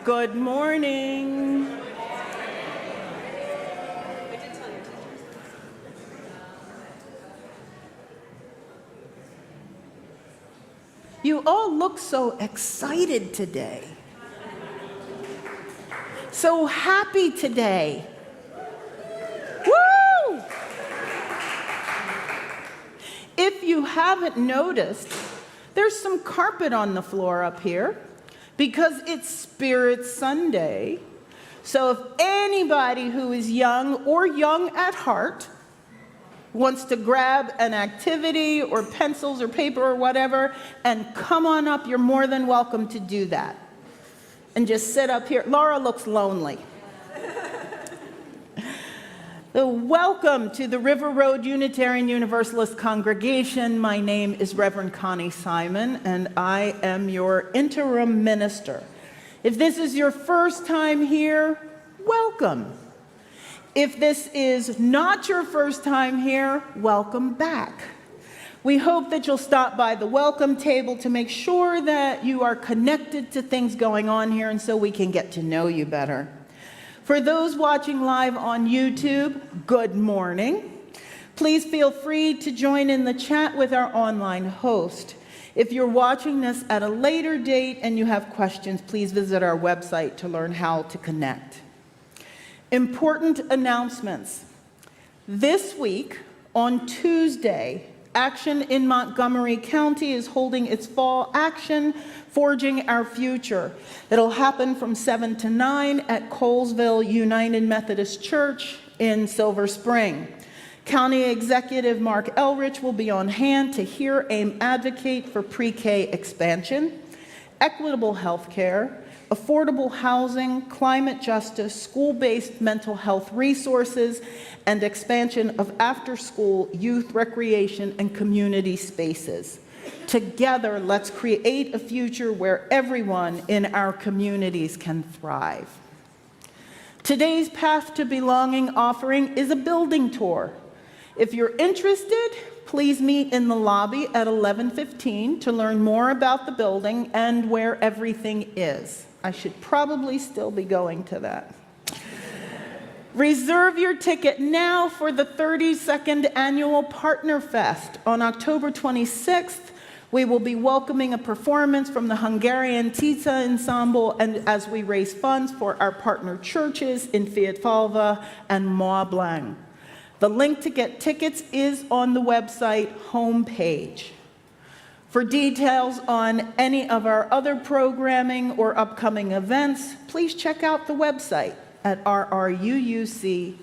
Good morning. You all look so excited today. So happy today. Woo! If you haven't noticed, there's some carpet on the floor up here because it's Spirit Sunday. So if anybody who is young or young at heart wants to grab an activity or pencils or paper or whatever and come on up, you're more than welcome to do that. And just sit up here. Laura looks lonely. So welcome to the River Road Unitarian Universalist Congregation. My name is Reverend Connie Simon, and I am your interim minister. If this is your first time here, welcome. If this is not your first time here, welcome back. We hope that you'll stop by the welcome table to make sure that you are connected to things going on here and so we can get to know you better. For those watching live on YouTube, good morning. Please feel free to join in the chat with our online host. If you're watching this at a later date and you have questions, please visit our website to learn how to connect. Important announcements. This week, on Tuesday, Action in Montgomery County is holding its fall action, Forging Our Future. It'll happen from 7 to 9 at Colesville United Methodist Church in Silver Spring. County Executive Mark Elrich will be on hand to hear AIM advocate for pre-K expansion, equitable health care, affordable housing, climate justice, school-based mental health resources, and expansion of after-school youth recreation and community spaces. Together, let's create a future where everyone in our communities can thrive. Today's Path to Belonging offering is a building tour. If you're interested, please meet in the lobby at 11:15 to learn more about the building and where everything is. I should probably still be going to that. Reserve your ticket now for the 32nd Annual Partner Fest. On October 26th, we will be welcoming a performance from the Hungarian Tica Ensemble and as we raise funds for our partner churches in Fiatfalva and Mont Blanc. The link to get tickets is on the website homepage. For details on any of our other programming or upcoming events, please check out the website at rruuc.org.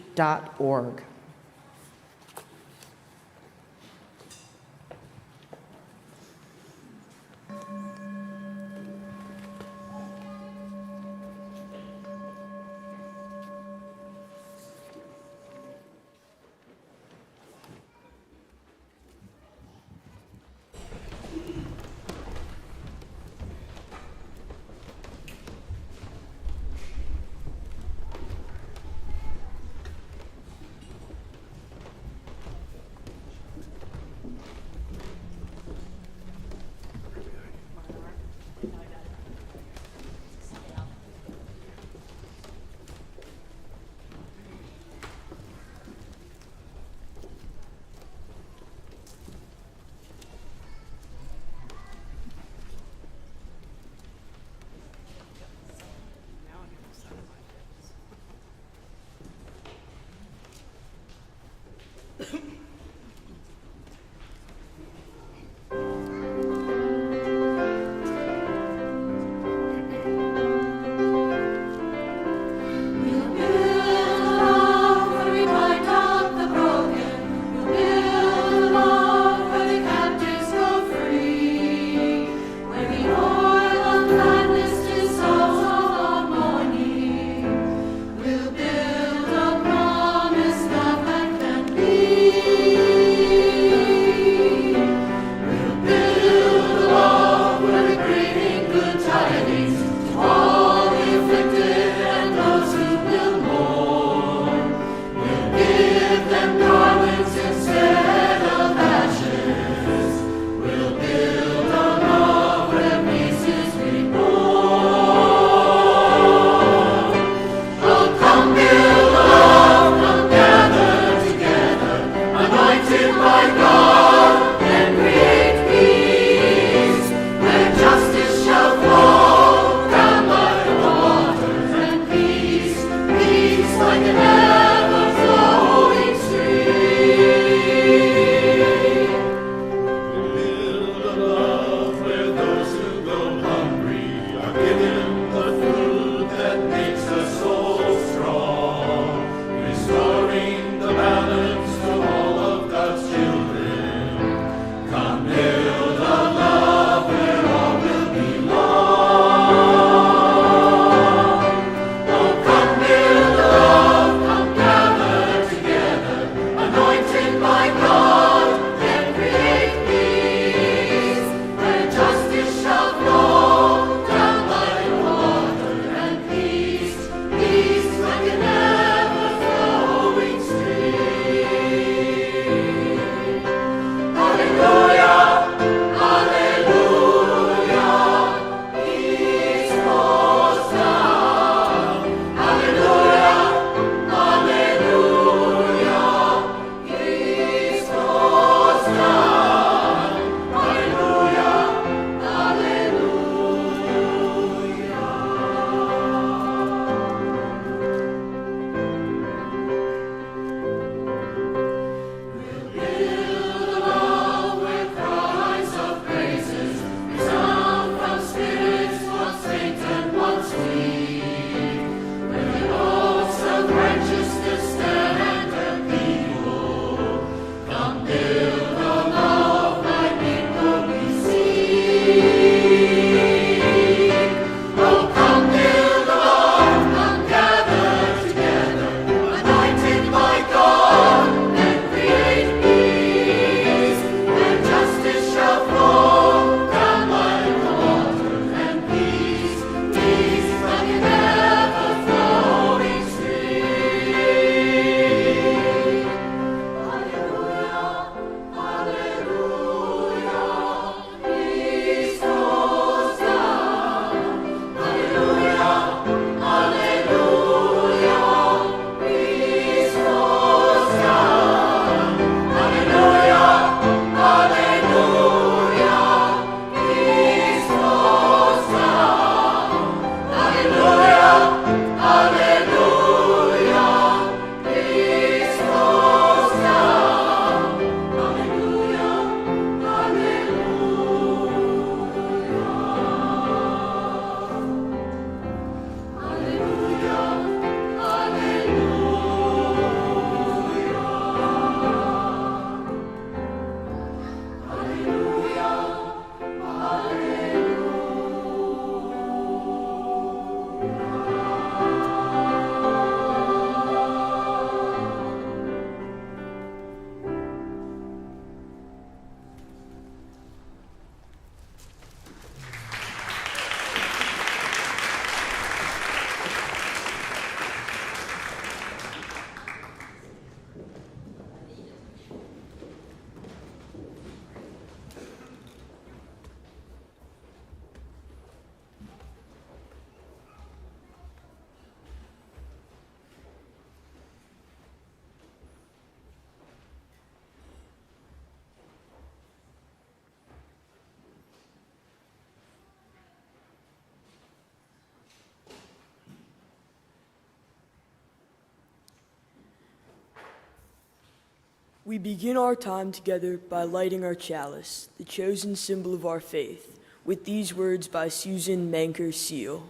We begin our time together by lighting our chalice, the chosen symbol of our faith, with these words by Susan Manker Seal.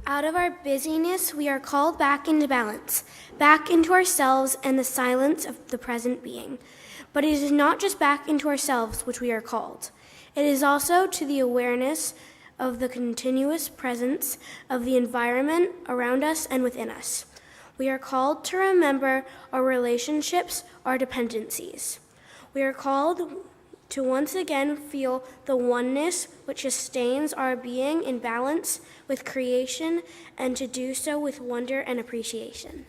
Out of our busyness, we are called back into balance, back into ourselves and the silence of the present being. But it is not just back into ourselves which we are called. It is also to the awareness of the continuous presence of the environment around us and within us. We are called to remember our relationships, our dependencies. We are called to once again feel the oneness which sustains our being in balance with creation, and to do so with wonder and appreciation.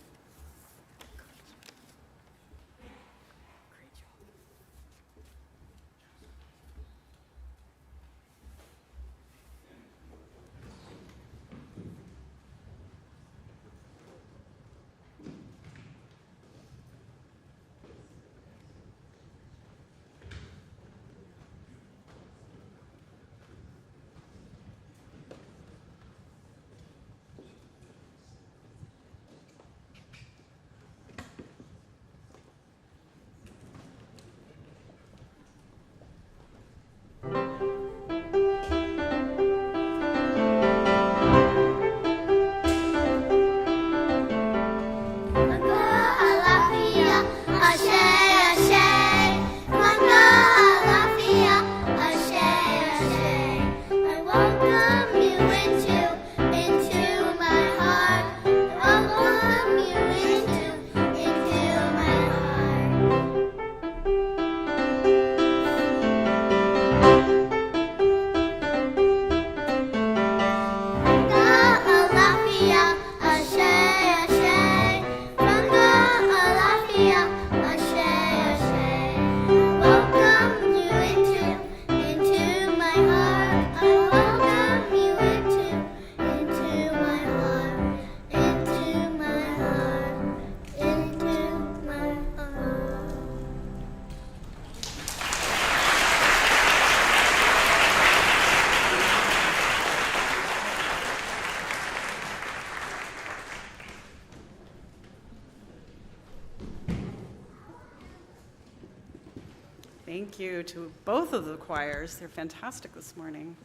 Thank you to both of the choirs. They're fantastic this morning.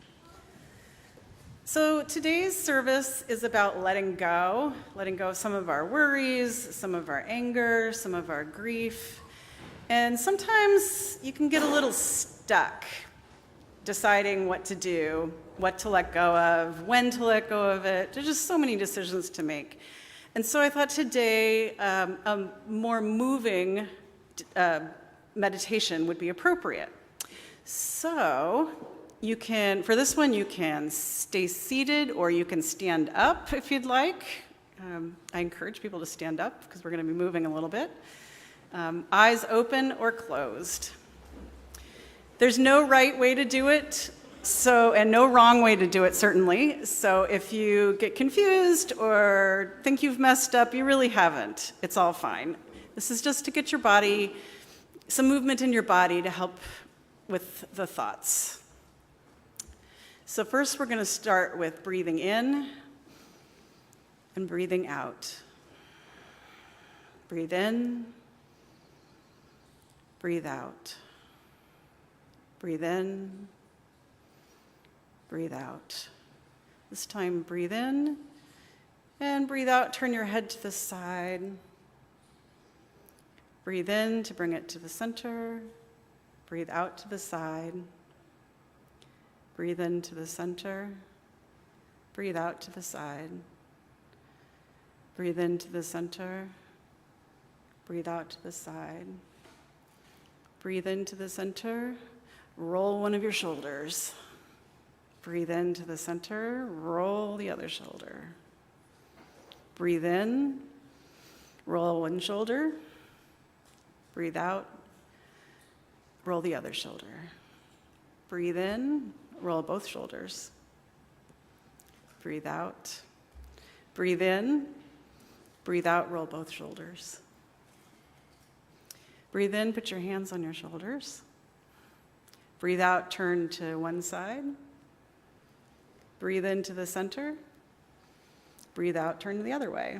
So today's service is about letting go of some of our worries, some of our anger, some of our grief. And sometimes you can get a little stuck deciding what to do, what to let go of, when to let go of it. There's just so many decisions to make. And so I thought today a more moving meditation would be appropriate. So you can, for this one, you can stay seated or you can stand up if you'd like. I encourage people to stand up because we're going to be moving a little bit. Eyes open or closed. There's no right way to do it, and no wrong way to do it, certainly. So if you get confused or think you've messed up, you really haven't. It's all fine. This is just to get your body, some movement in your body to help with the thoughts. So first we're going to start with breathing in and breathing out. Breathe in, breathe out. Breathe in, breathe out. This time breathe in and breathe out. Turn your head to the side. Breathe in to bring it to the center. Breathe out to the side. Breathe into the center. Breathe out to the side. Breathe into the center. Breathe out to the side. Breathe into the center. Roll one of your shoulders. Breathe into the center. Roll the other shoulder. Breathe in. Roll one shoulder. Breathe out, roll the other shoulder. Breathe in, roll both shoulders. Breathe out. Breathe in, breathe out, roll both shoulders. Breathe in, put your hands on your shoulders. Breathe out, turn to one side. Breathe into the center. Breathe out, turn the other way.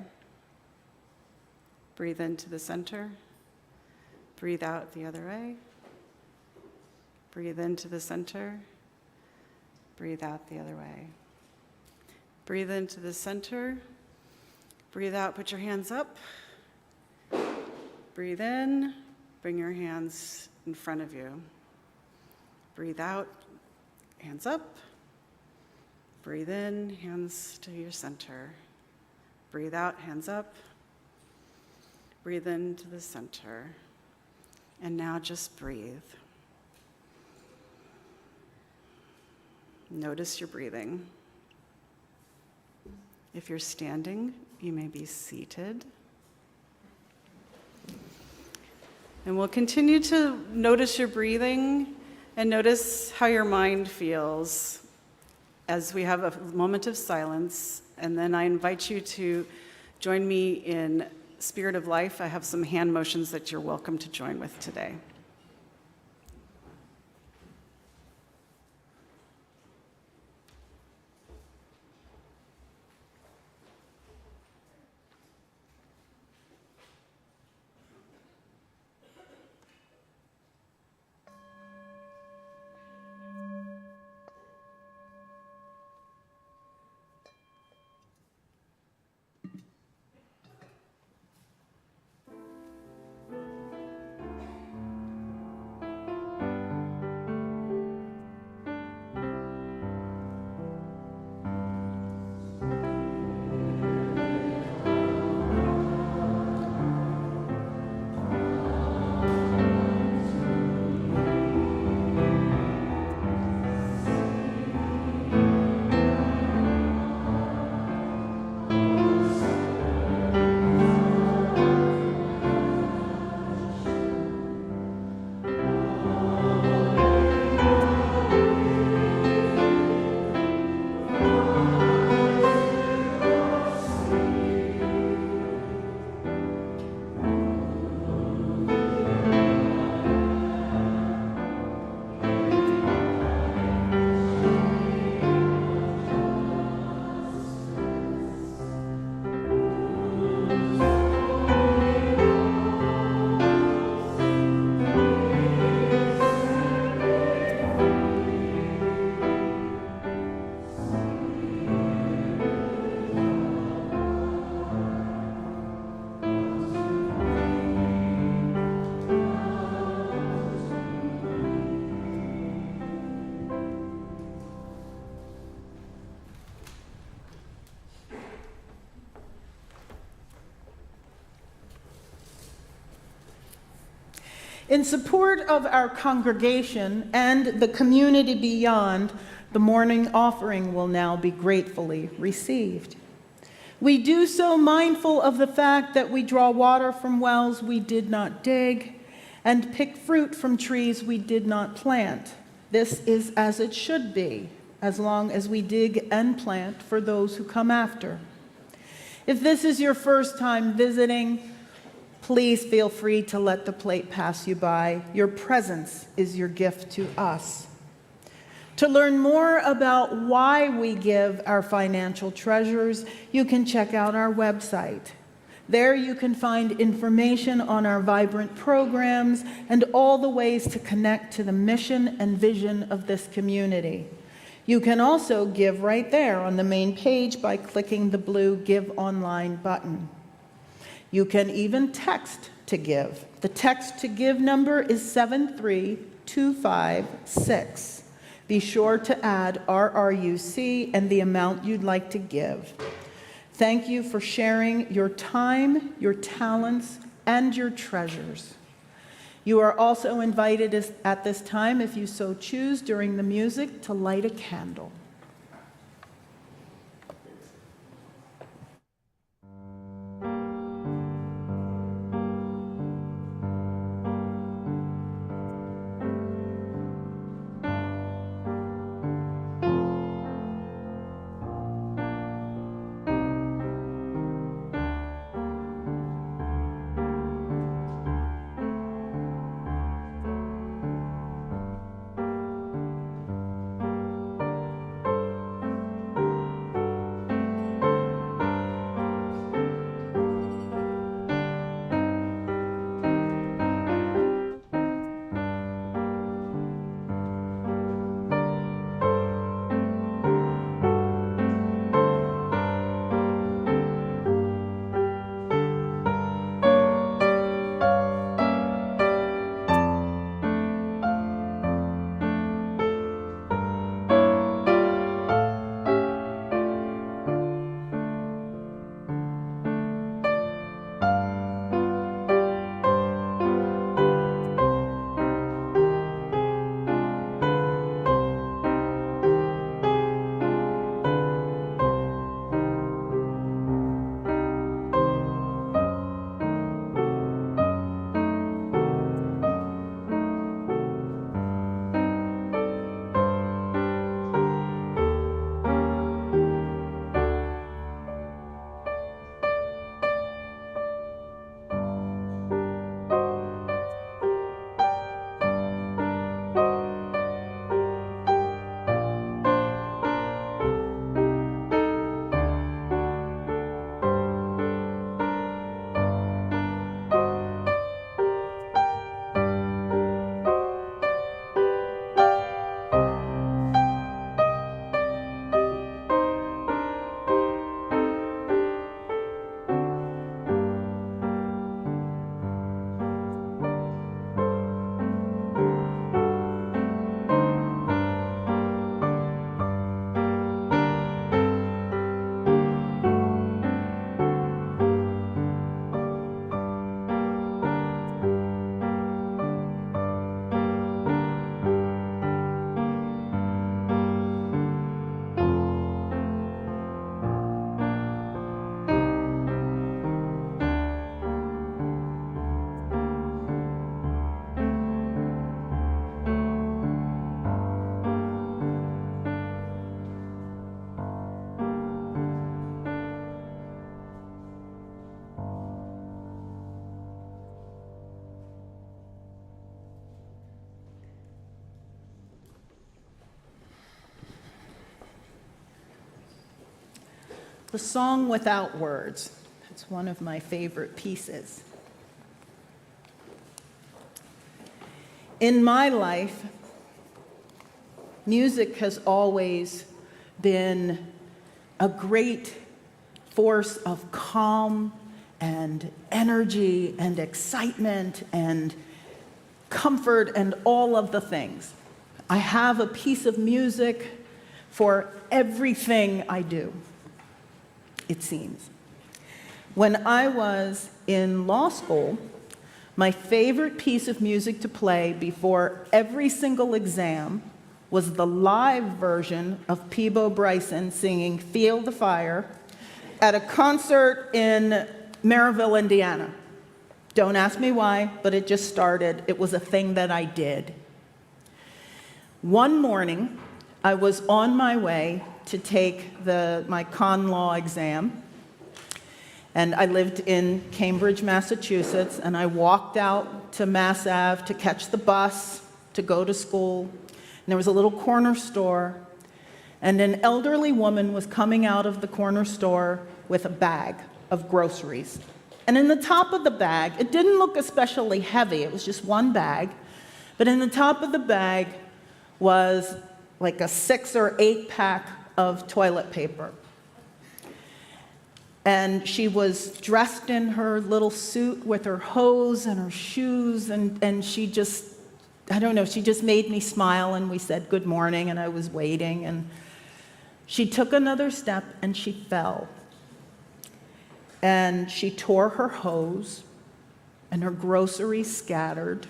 Breathe into the center. Breathe out the other way. Breathe into the center. Breathe out the other way. Breathe into the center. Breathe out, put your hands up. Breathe in, bring your hands in front of you. Breathe out, hands up. Breathe in, hands to your center. Breathe out, hands up. Breathe into the center. And now just breathe. Notice your breathing. If you're standing, you may be seated. And we'll continue to notice your breathing and notice how your mind feels as we have a moment of silence. And then I invite you to join me in Spirit of Life. I have some hand motions that you're welcome to join with today. In support of our congregation and the community beyond, the morning offering will now be gratefully received. We do so mindful of the fact that we draw water from wells we did not dig and pick fruit from trees we did not plant. This is as it should be, as long as we dig and plant for those who come after. If this is your first time visiting, please feel free to let the plate pass you by. Your presence is your gift to us. To learn more about why we give our financial treasures, you can check out our website. There you can find information on our vibrant programs and all the ways to connect to the mission and vision of this community. You can also give right there on the main page by clicking the blue Give Online button. You can even text to give. The text to give number is 73256. Be sure to add RRUC and the amount you'd like to give. Thank you for sharing your time, your talents, and your treasures. You are also invited at this time, if you so choose, during the music, to light a candle. The Song Without Words. It's one of my favorite pieces. In my life, music has always been a great force of calm and energy and excitement and comfort and all of the things. I have a piece of music for everything I do, it seems. When I was in law school, my favorite piece of music to play before every single exam was the live version of Peabo Bryson singing Feel the Fire at a concert in Maryville, Indiana. Don't ask me why, but it just started. It was a thing that I did. One morning, I was on my way to take my con law exam, and I lived in Cambridge, Massachusetts, and I walked out to Mass Ave to catch the bus to go to school. And there was a little corner store, and an elderly woman was coming out of the corner store with a bag of groceries. And in the top of the bag, it didn't look especially heavy, it was just one bag, but in the top of the bag was like a 6 or 8 pack of toilet paper. And she was dressed in her little suit with her hose and her shoes, and she just, I don't know, she just made me smile, and we said good morning, and I was waiting, and she took another step and she fell. And she tore her hose, and her groceries scattered.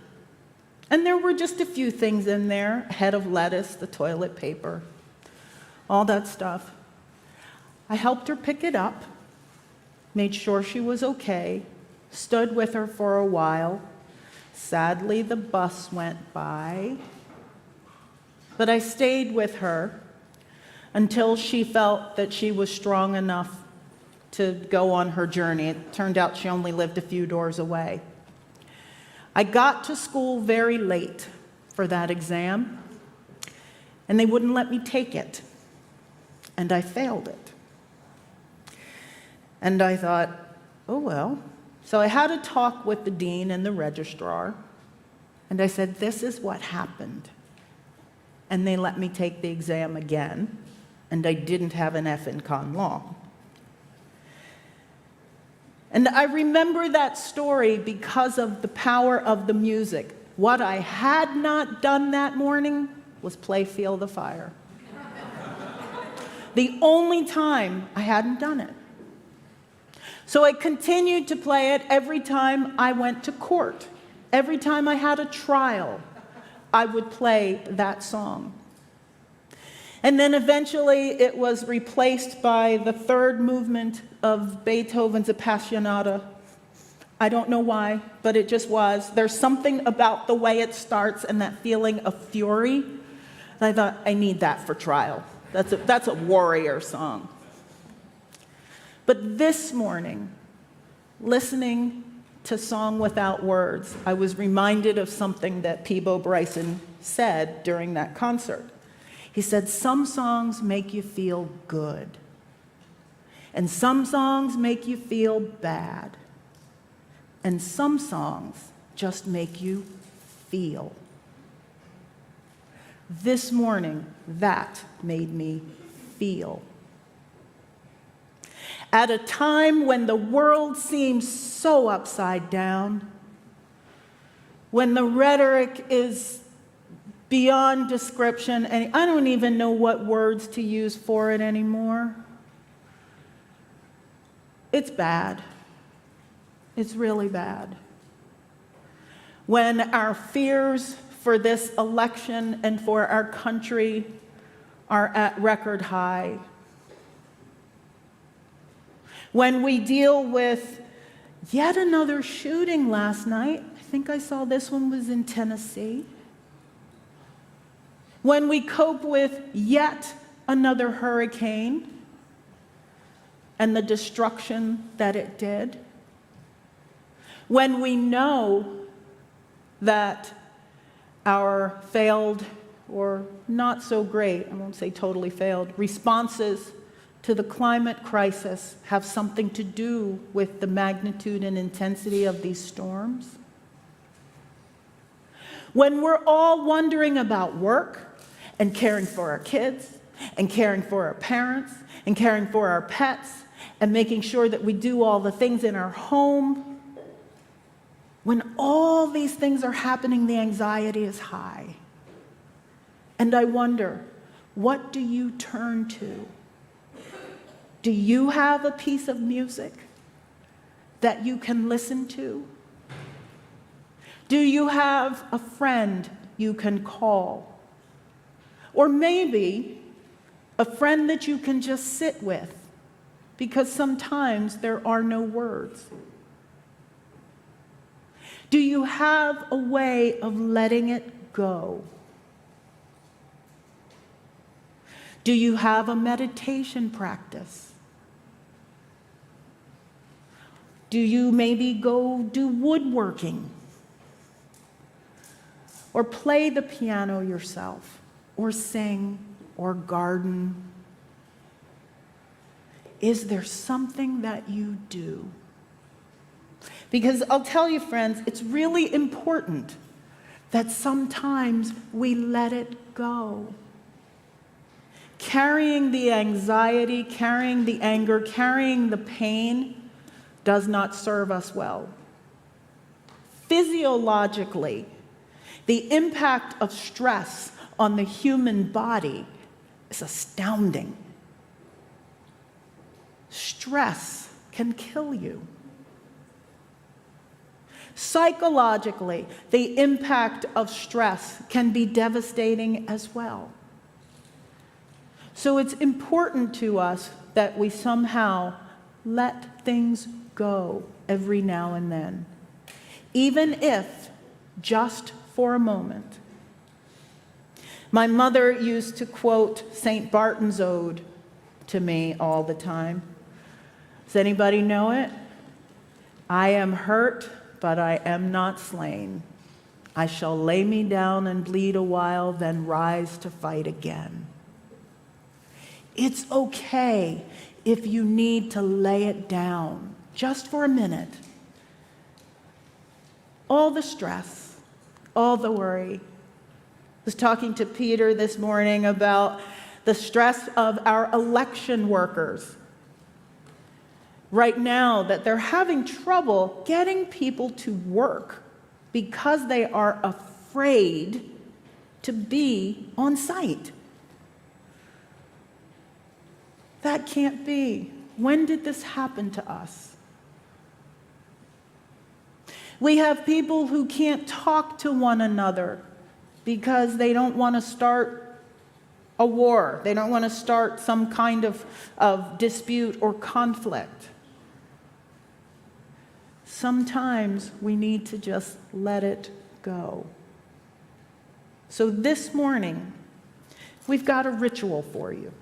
And there were just a few things in there, a head of lettuce, the toilet paper, all that stuff. I helped her pick it up, made sure she was okay, stood with her for a while. Sadly, the bus went by, but I stayed with her until she felt that she was strong enough to go on her journey. It turned out she only lived a few doors away. I got to school very late for that exam, and they wouldn't let me take it, and I failed it. And I thought, oh well. So I had a talk with the dean and the registrar, and I said, this is what happened. And they let me take the exam again, and I didn't have an F in con law. And I remember that story because of the power of the music. What I had not done that morning was play Feel the Fire. The only time I hadn't done it. So I continued to play it every time I went to court. Every time I had a trial, I would play that song. And then eventually it was replaced by the third movement of Beethoven's Appassionata. I don't know why, but it just was. There's something about the way it starts and that feeling of fury. And I thought, I need that for trial. That's a warrior song. But this morning, listening to Song Without Words, I was reminded of something that Peabo Bryson said during that concert. He said, some songs make you feel good, and some songs make you feel bad, and some songs just make you feel. This morning, that made me feel. At a time when the world seems so upside down, when the rhetoric is beyond description, and I don't even know what words to use for it anymore. It's bad. It's really bad. When our fears for this election and for our country are at record high. When we deal with yet another shooting last night, I think I saw this one was in Tennessee. When we cope with yet another hurricane and the destruction that it did. When we know that our failed or not so great, I won't say totally failed, responses to the climate crisis have something to do with the magnitude and intensity of these storms? When we're all wondering about work and caring for our kids and caring for our parents and caring for our pets and making sure that we do all the things in our home, when all these things are happening, the anxiety is high. And I wonder, what do you turn to? Do you have a piece of music that you can listen to? Do you have a friend you can call? Or maybe a friend that you can just sit with, because sometimes there are no words. Do you have a way of letting it go? Do you have a meditation practice? Do you maybe go do woodworking? Or play the piano yourself, or sing, or garden? Is there something that you do? Because I'll tell you, friends, it's really important that sometimes we let it go. Carrying the anxiety, carrying the anger, carrying the pain does not serve us well. Physiologically, the impact of stress on the human body is astounding. Stress can kill you. Psychologically, the impact of stress can be devastating as well. So it's important to us that we somehow let things go every now and then, even if just for a moment. My mother used to quote St. Barton's Ode to me all the time. Does anybody know it? I am hurt, but I am not slain. I shall lay me down and bleed a while, then rise to fight again. It's okay if you need to lay it down just for a minute. All the stress, all the worry. I was talking to Peter this morning about the stress of our election workers. Right now, that they're having trouble getting people to work because they are afraid to be on site. That can't be. When did this happen to us? We have people who can't talk to one another because they don't want to start a war. They don't want to start some kind of dispute or conflict. Sometimes we need to just let it go. So this morning, we've got a ritual for you.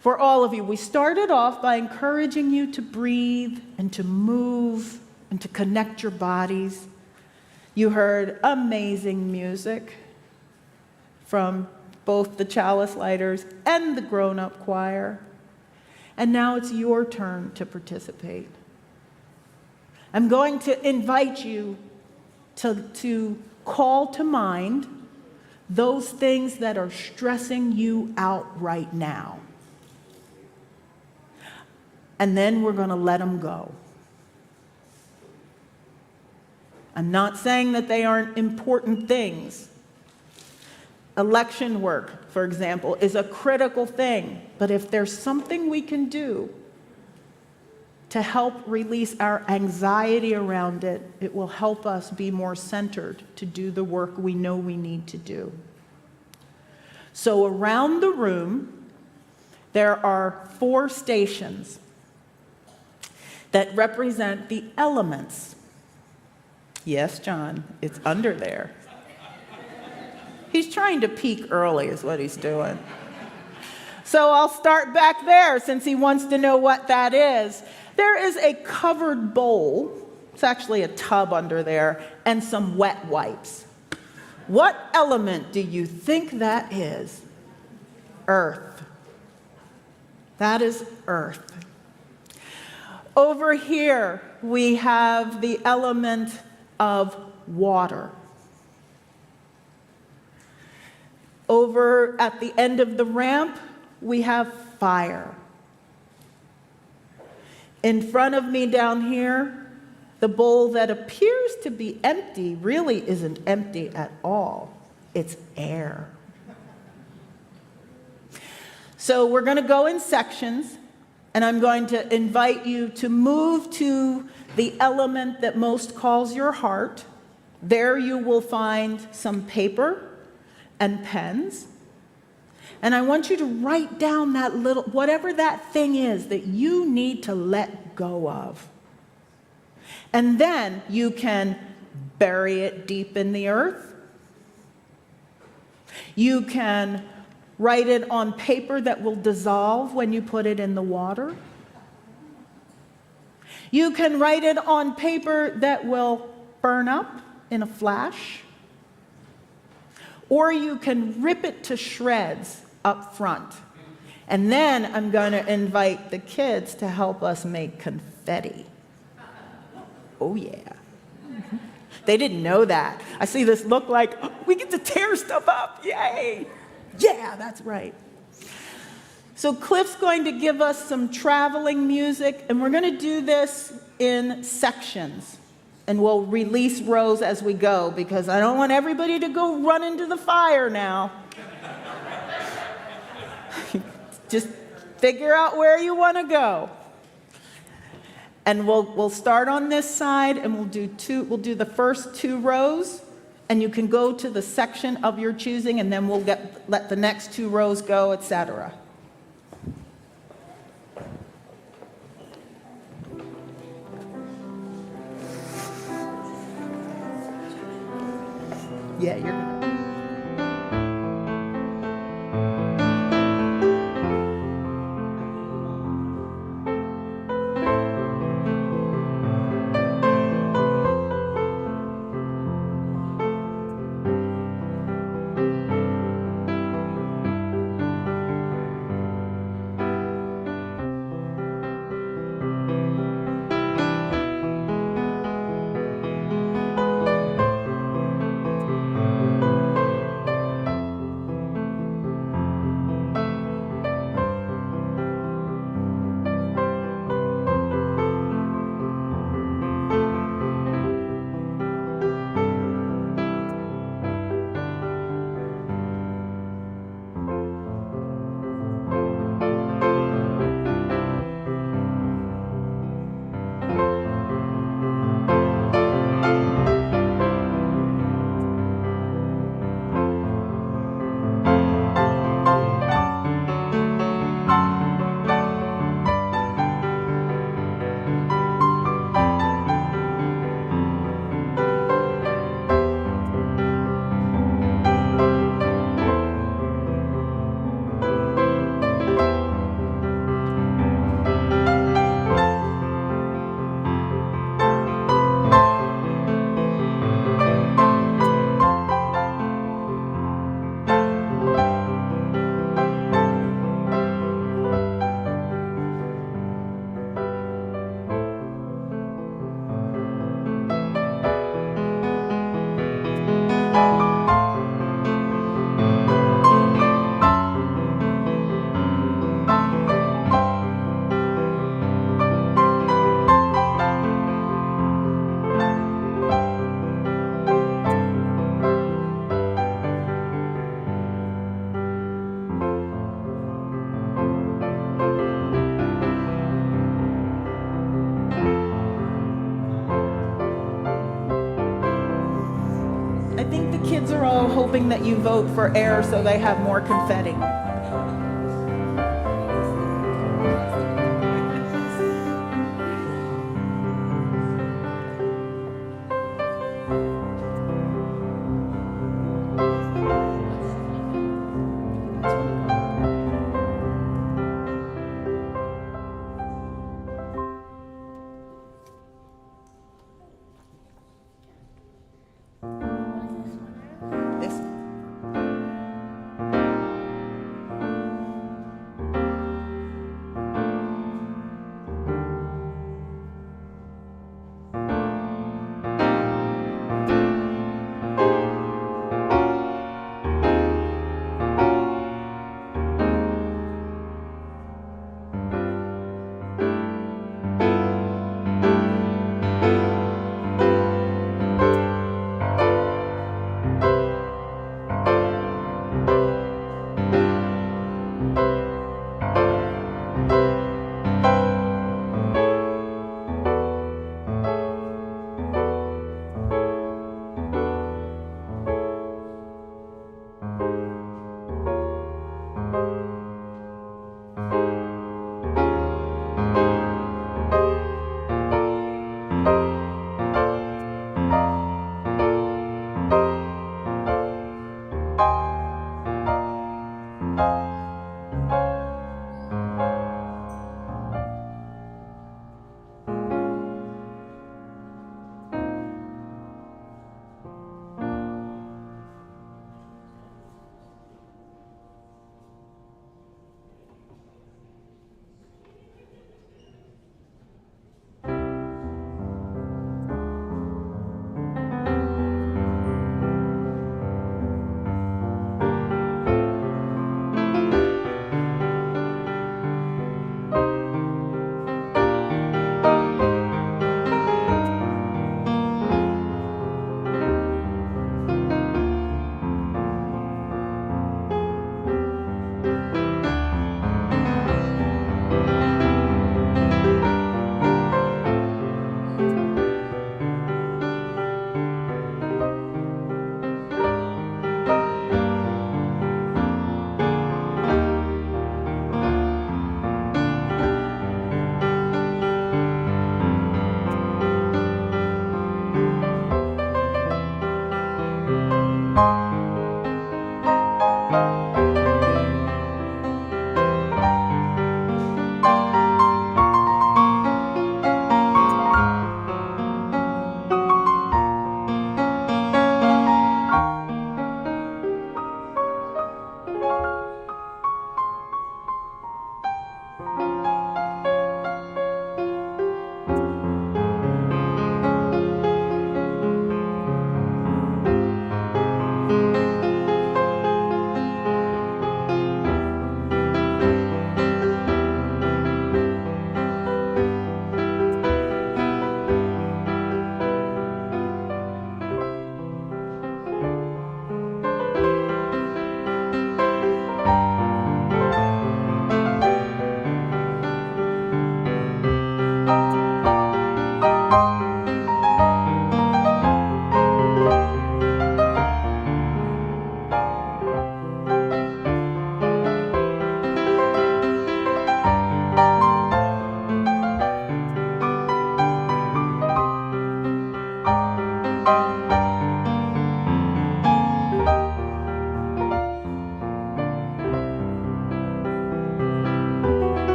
For all of you, we started off by encouraging you to breathe and to move and to connect your bodies. You heard amazing music from both the chalice lighters and the grown-up choir. And now it's your turn to participate. I'm going to invite you to call to mind those things that are stressing you out right now. And then we're going to let them go. I'm not saying that they aren't important things. Election work, for example, is a critical thing. But if there's something we can do to help release our anxiety around it, it will help us be more centered to do the work we know we need to do. So around the room, there are 4 stations that represent the elements. Yes, John, it's under there. He's trying to peek early is what he's doing. So I'll start back there since he wants to know what that is. There is a covered bowl. It's actually a tub under there, and some wet wipes. What element do you think that is? Earth. That is earth. Over here, we have the element of water. Over at the end of the ramp, we have fire. In front of me down here, the bowl that appears to be empty really isn't empty at all. It's air. So we're going to go in sections, and I'm going to invite you to move to the element that most calls your heart. There you will find some paper and pens. And I want you to write down that little, whatever that thing is that you need to let go of. And then you can bury it deep in the earth. You can write it on paper that will dissolve when you put it in the water. You can write it on paper that will burn up in a flash. Or you can rip it to shreds up front. And then I'm going to invite the kids to help us make confetti. Oh, yeah. They didn't know that. I see this look like, oh, we get to tear stuff up. Yay. Yeah, that's right. So Cliff's going to give us some traveling music, and we're going to do this in sections. And we'll release rows as we go, because I don't want everybody to go run into the fire now. Just figure out where you want to go. And we'll start on this side, and we'll do the first 2 rows, and you can go to the section of your choosing, and then we'll let the next 2 rows go, etc. Yeah, you're gonna. Kids are all hoping that you vote for air so they have more confetti.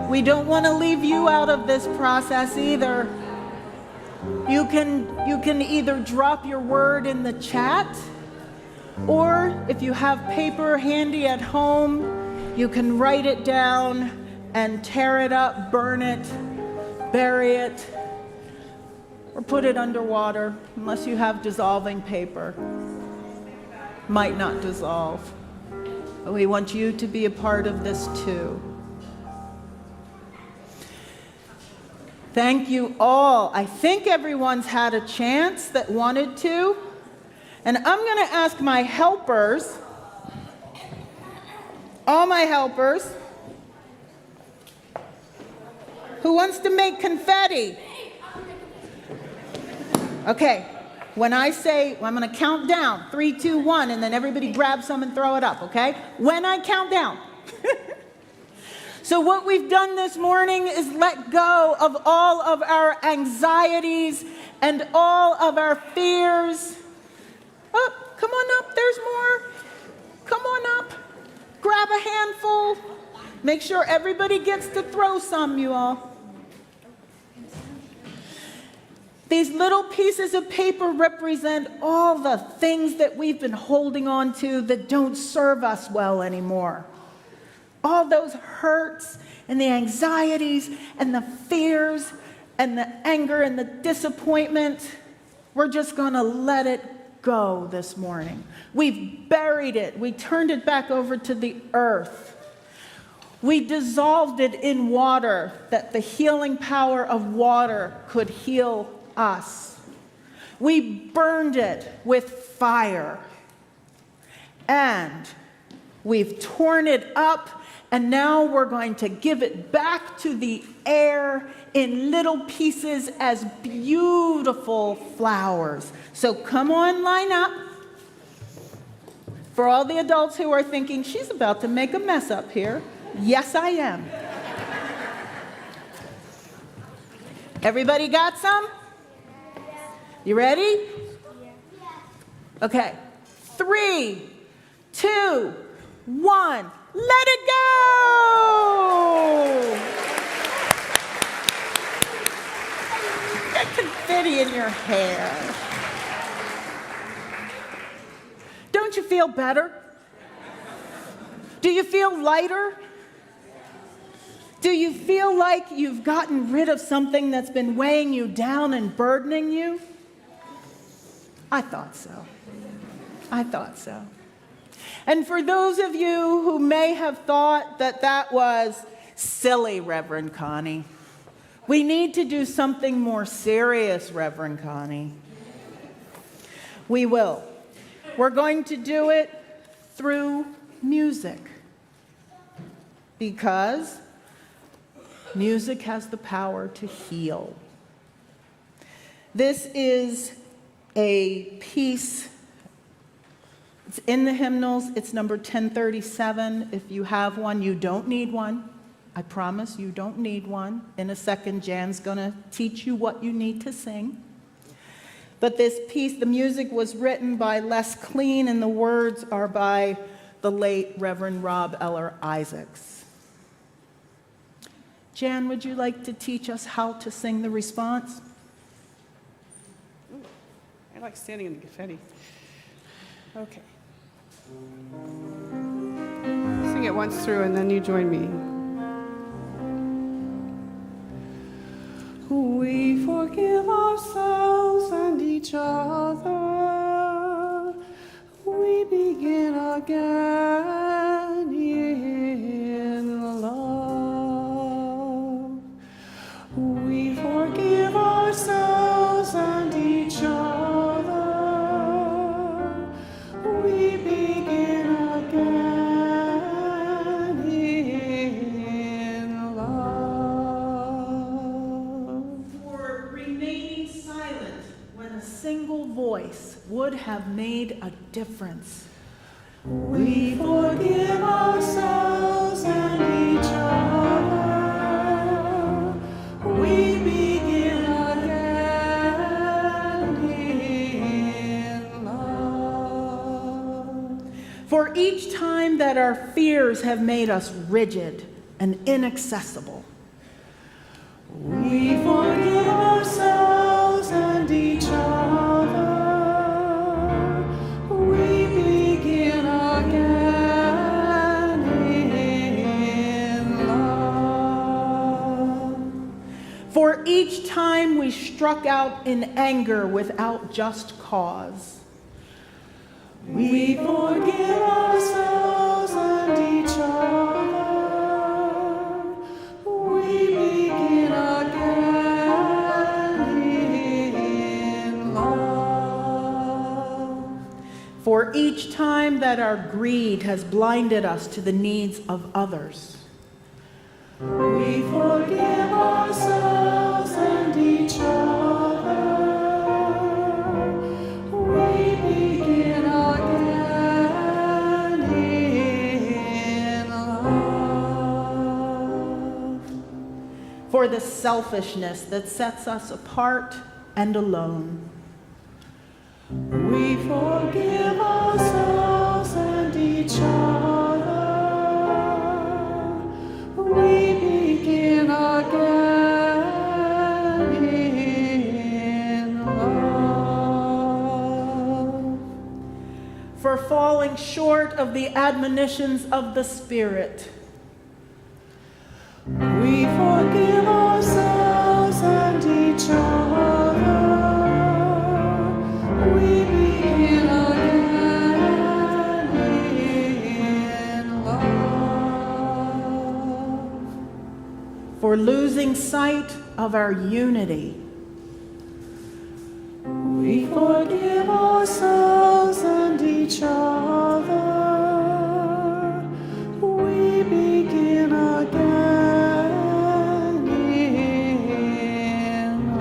We don't want to leave you out of this process either. You can either drop your word in the chat, or if you have paper handy at home, you can write it down and tear it up, burn it, bury it, or put it underwater, unless you have dissolving paper. Might not dissolve. But we want you to be a part of this too. Thank you all. I think everyone's had a chance that wanted to. And I'm going to ask my helpers, all my helpers, who wants to make confetti? Okay, when I say, I'm going to count down, 3, 2, 1, and then everybody grab some and throw it up, okay? When I count down. So what we've done this morning is let go of all of our anxieties and all of our fears. Oh, come on up, there's more. Come on up, grab a handful. Make sure everybody gets to throw some, you all. These little pieces of paper represent all the things that we've been holding on to that don't serve us well anymore. All those hurts and the anxieties and the fears and the anger and the disappointment, we're just going to let it go this morning. We've buried it. We turned it back over to the earth. We dissolved it in water, that the healing power of water could heal us. We burned it with fire. And we've torn it up, and now we're going to give it back to the air in little pieces as beautiful flowers. So come on, line up. For all the adults who are thinking, she's about to make a mess up here. Yes, I am. Everybody got some? You ready? Okay. 3, 2, 1. Let it go! Get confetti in your hair. Don't you feel better? Do you feel lighter? Do you feel like you've gotten rid of something that's been weighing you down and burdening you? I thought so. I thought so. And for those of you who may have thought that that was silly, Reverend Connie, we need to do something more serious, Reverend Connie. We will. We're going to do it through music, because music has the power to heal. This is a piece. It's in the hymnals. It's number 1037. If you have one, you don't need one. I promise you don't need one. In a second, Jan's going to teach you what you need to sing. But this piece, the music was written by Les Clean, and the words are by the late Reverend Rob Eller Isaacs. Jan, would you like to teach us how to sing the response? I like standing in the confetti. Okay. Sing it once through and then you join me. We forgive ourselves and each other. We begin again in love. We forgive ourselves and each other. We begin again in love. For remaining silent when a single voice would have made a difference. We forgive ourselves and each other. We begin again in love. For each time that our fears have made us rigid and inaccessible. We forgive ourselves and each other. We begin again in love. For each time we struck out in anger without just cause, we forgive ourselves and each other. We begin again in love. For each time that our greed has blinded us to the needs of others, we forgive ourselves and each other. We begin again in love. For the selfishness that sets us apart and alone, we forgive ourselves and each other. We begin again in love. For falling short of the admonitions of the Spirit, we forgive ourselves and each other. We begin again in love. For losing sight of our unity, we forgive ourselves and each other. We begin again in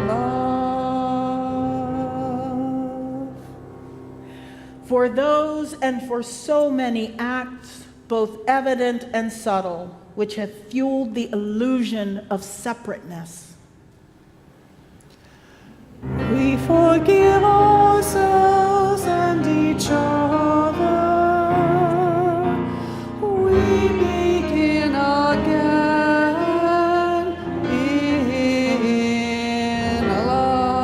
love. For those and for so many acts, both evident and subtle, which have fueled the illusion of separateness, we forgive ourselves and each other. We begin again in love.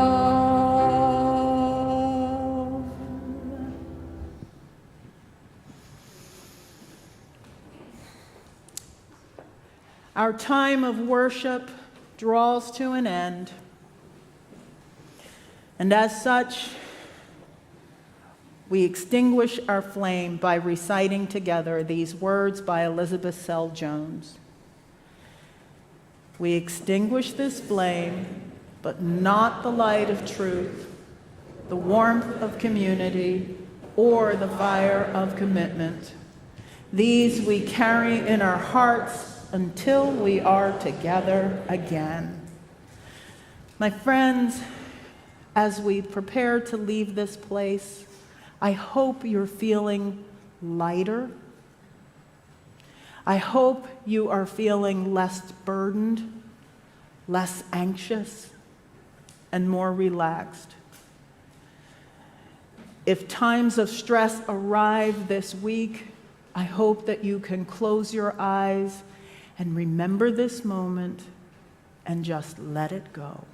Our time of worship draws to an end. And as such, we extinguish our flame by reciting together these words by Elizabeth Sell Jones. We extinguish this flame, but not the light of truth, the warmth of community, or the fire of commitment. These we carry in our hearts until we are together again. My friends, as we prepare to leave this place, I hope you're feeling lighter. I hope you are feeling less burdened, less anxious, and more relaxed. If times of stress arrive this week, I hope that you can close your eyes and remember this moment and just let it go.